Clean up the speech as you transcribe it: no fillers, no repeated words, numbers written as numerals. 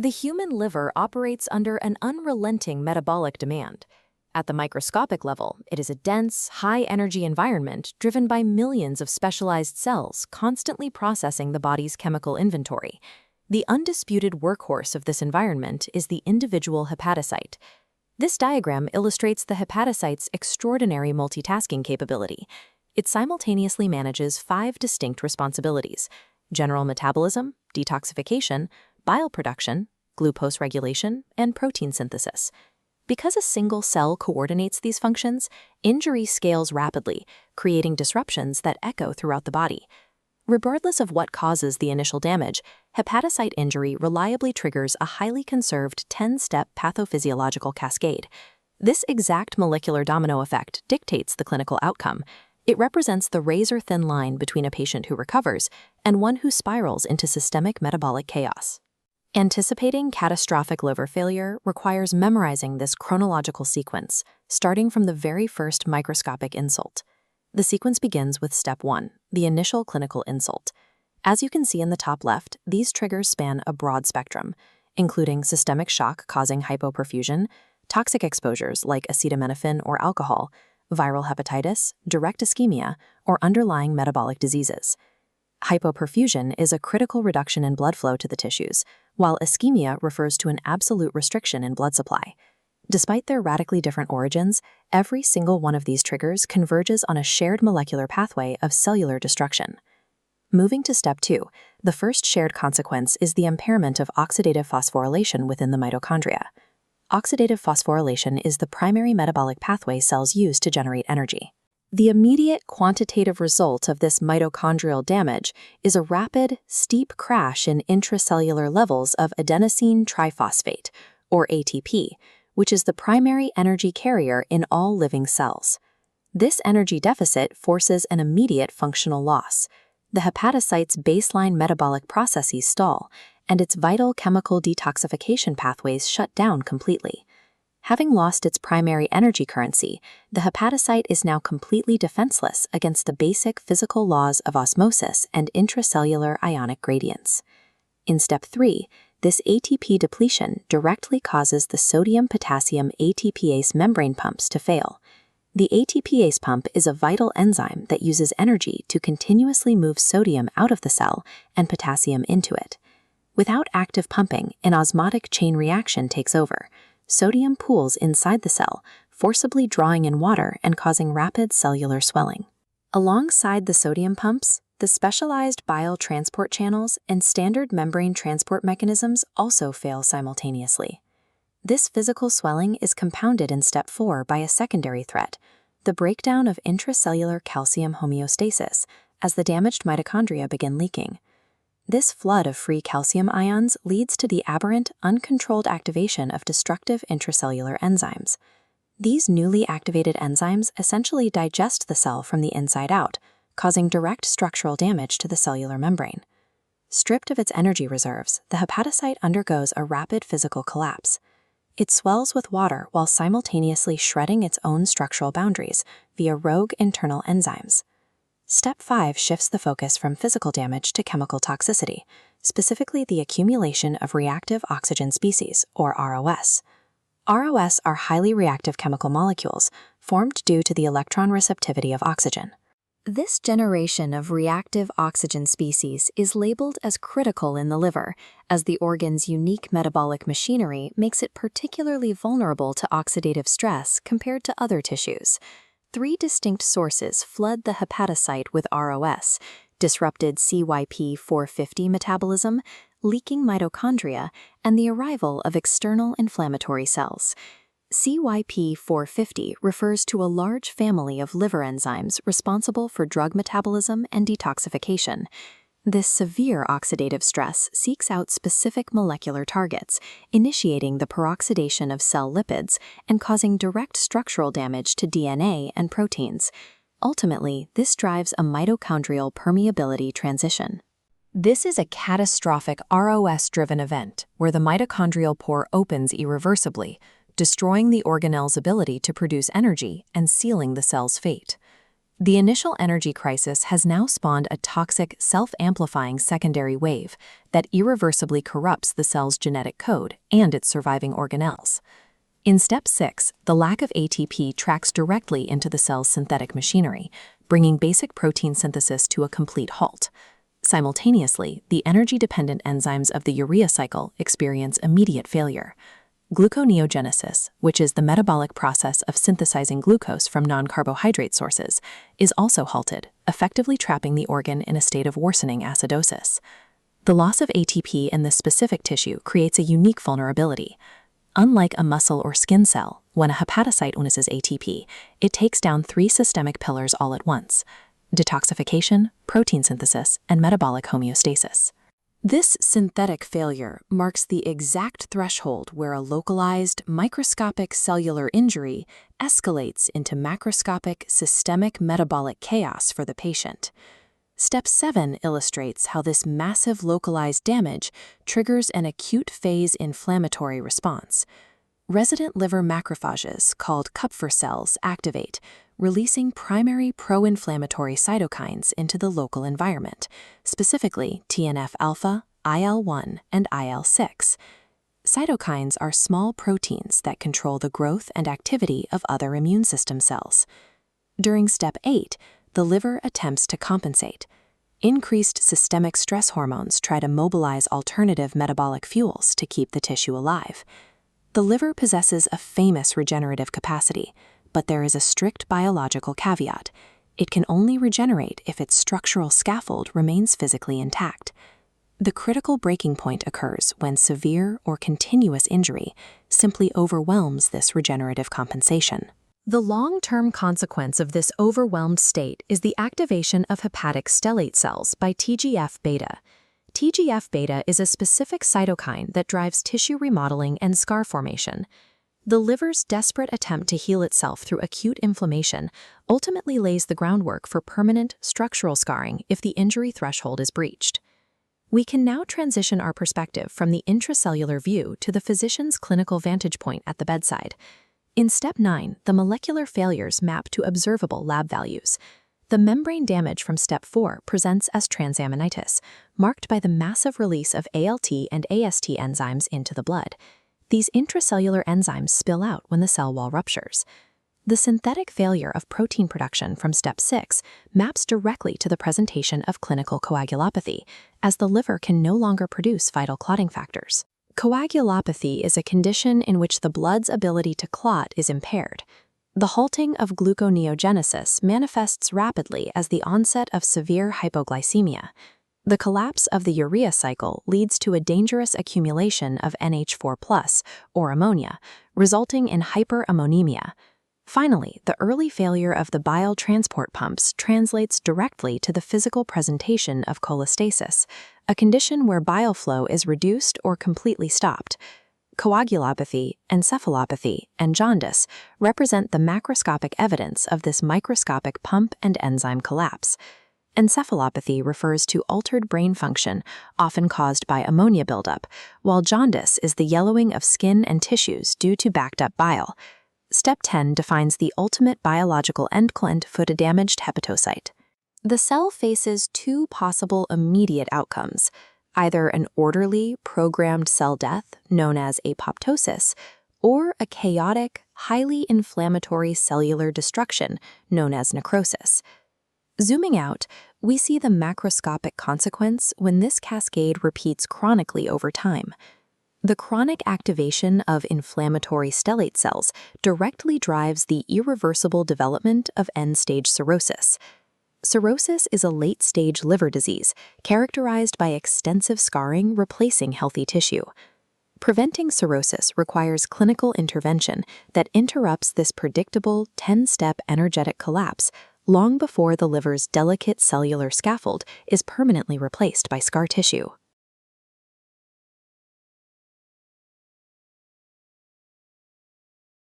The human liver operates under an unrelenting metabolic demand. At the microscopic level, it is a dense, high-energy environment driven by millions of specialized cells constantly processing the body's chemical inventory. The undisputed workhorse of this environment is the individual hepatocyte. This diagram illustrates the hepatocyte's extraordinary multitasking capability. It simultaneously manages 5 distinct responsibilities: general metabolism, detoxification, bile production, glucose regulation, and protein synthesis. Because a single cell coordinates these functions, injury scales rapidly, creating disruptions that echo throughout the body. Regardless of what causes the initial damage, hepatocyte injury reliably triggers a highly conserved 10-step pathophysiological cascade. This exact molecular domino effect dictates the clinical outcome. It represents the razor-thin line between a patient who recovers and one who spirals into systemic metabolic chaos. Anticipating catastrophic liver failure requires memorizing this chronological sequence, starting from the very first microscopic insult. The sequence begins with step 1, the initial clinical insult. As you can see in the top left, these triggers span a broad spectrum, including systemic shock causing hypoperfusion, toxic exposures like acetaminophen or alcohol, viral hepatitis, direct ischemia, or underlying metabolic diseases. Hypoperfusion is a critical reduction in blood flow to the tissues, while ischemia refers to an absolute restriction in blood supply. Despite their radically different origins, every single one of these triggers converges on a shared molecular pathway of cellular destruction. Moving to step 2, the first shared consequence is the impairment of oxidative phosphorylation within the mitochondria. Oxidative phosphorylation is the primary metabolic pathway cells use to generate energy. The immediate quantitative result of this mitochondrial damage is a rapid, steep crash in intracellular levels of adenosine triphosphate, or ATP, which is the primary energy carrier in all living cells. This energy deficit forces an immediate functional loss. The hepatocyte's baseline metabolic processes stall, and its vital chemical detoxification pathways shut down completely. Having lost its primary energy currency, the hepatocyte is now completely defenseless against the basic physical laws of osmosis and intracellular ionic gradients. In step 3, this ATP depletion directly causes the sodium-potassium ATPase membrane pumps to fail. The ATPase pump is a vital enzyme that uses energy to continuously move sodium out of the cell and potassium into it. Without active pumping, an osmotic chain reaction takes over. Sodium pools inside the cell, forcibly drawing in water and causing rapid cellular swelling. Alongside the sodium pumps, the specialized bile transport channels and standard membrane transport mechanisms also fail simultaneously. This physical swelling is compounded in step 4 by a secondary threat, the breakdown of intracellular calcium homeostasis, as the damaged mitochondria begin leaking. This flood of free calcium ions leads to the aberrant, uncontrolled activation of destructive intracellular enzymes. These newly activated enzymes essentially digest the cell from the inside out, causing direct structural damage to the cellular membrane. Stripped of its energy reserves, the hepatocyte undergoes a rapid physical collapse. It swells with water while simultaneously shredding its own structural boundaries via rogue internal enzymes. Step 5 shifts the focus from physical damage to chemical toxicity, specifically the accumulation of reactive oxygen species, or ROS. ROS are highly reactive chemical molecules formed due to the electron receptivity of oxygen. This generation of reactive oxygen species is labeled as critical in the liver, as the organ's unique metabolic machinery makes it particularly vulnerable to oxidative stress compared to other tissues. 3 distinct sources flood the hepatocyte with ROS: disrupted CYP450 metabolism, leaking mitochondria, and the arrival of external inflammatory cells. CYP450 refers to a large family of liver enzymes responsible for drug metabolism and detoxification. This severe oxidative stress seeks out specific molecular targets, initiating the peroxidation of cell lipids and causing direct structural damage to DNA and proteins. Ultimately, this drives a mitochondrial permeability transition. This is a catastrophic ROS-driven event where the mitochondrial pore opens irreversibly, destroying the organelle's ability to produce energy and sealing the cell's fate. The initial energy crisis has now spawned a toxic, self-amplifying secondary wave that irreversibly corrupts the cell's genetic code and its surviving organelles. In step 6, the lack of ATP tracks directly into the cell's synthetic machinery, bringing basic protein synthesis to a complete halt. Simultaneously, the energy-dependent enzymes of the urea cycle experience immediate failure. Gluconeogenesis, which is the metabolic process of synthesizing glucose from non-carbohydrate sources, is also halted, effectively trapping the organ in a state of worsening acidosis. The loss of ATP in this specific tissue creates a unique vulnerability. Unlike a muscle or skin cell, when a hepatocyte uses ATP, it takes down 3 systemic pillars all at once: detoxification, protein synthesis, and metabolic homeostasis. This synthetic failure marks the exact threshold where a localized, microscopic cellular injury escalates into macroscopic, systemic metabolic chaos for the patient. Step 7 illustrates how this massive localized damage triggers an acute phase inflammatory response. Resident liver macrophages, called Kupffer cells, activate, releasing primary pro-inflammatory cytokines into the local environment, specifically TNF-alpha, IL-1, and IL-6. Cytokines are small proteins that control the growth and activity of other immune system cells. During step 8, the liver attempts to compensate. Increased systemic stress hormones try to mobilize alternative metabolic fuels to keep the tissue alive. The liver possesses a famous regenerative capacity, but there is a strict biological caveat. It can only regenerate if its structural scaffold remains physically intact. The critical breaking point occurs when severe or continuous injury simply overwhelms this regenerative compensation. The long-term consequence of this overwhelmed state is the activation of hepatic stellate cells by TGF-beta. TGF-beta is a specific cytokine that drives tissue remodeling and scar formation. The liver's desperate attempt to heal itself through acute inflammation ultimately lays the groundwork for permanent structural scarring if the injury threshold is breached. We can now transition our perspective from the intracellular view to the physician's clinical vantage point at the bedside. In step 9, the molecular failures map to observable lab values. The membrane damage from step 4 presents as transaminitis, marked by the massive release of ALT and AST enzymes into the blood. These intracellular enzymes spill out when the cell wall ruptures. The synthetic failure of protein production from step 6 maps directly to the presentation of clinical coagulopathy, as the liver can no longer produce vital clotting factors. Coagulopathy is a condition in which the blood's ability to clot is impaired. The halting of gluconeogenesis manifests rapidly as the onset of severe hypoglycemia. The collapse of the urea cycle leads to a dangerous accumulation of NH4+, or ammonia, resulting in hyperammonemia. Finally, the early failure of the bile transport pumps translates directly to the physical presentation of cholestasis, a condition where bile flow is reduced or completely stopped. Coagulopathy, encephalopathy, and jaundice represent the macroscopic evidence of this microscopic pump and enzyme collapse. Encephalopathy refers to altered brain function, often caused by ammonia buildup, while jaundice is the yellowing of skin and tissues due to backed-up bile. Step 10 defines the ultimate biological endpoint for a damaged hepatocyte. The cell faces 2 possible immediate outcomes: either an orderly, programmed cell death, known as apoptosis, or a chaotic, highly inflammatory cellular destruction, known as necrosis. Zooming out, we see the macroscopic consequence when this cascade repeats chronically over time. The chronic activation of inflammatory stellate cells directly drives the irreversible development of end-stage cirrhosis. Cirrhosis is a late-stage liver disease characterized by extensive scarring replacing healthy tissue. Preventing cirrhosis requires clinical intervention that interrupts this predictable 10-step energetic collapse long before the liver's delicate cellular scaffold is permanently replaced by scar tissue.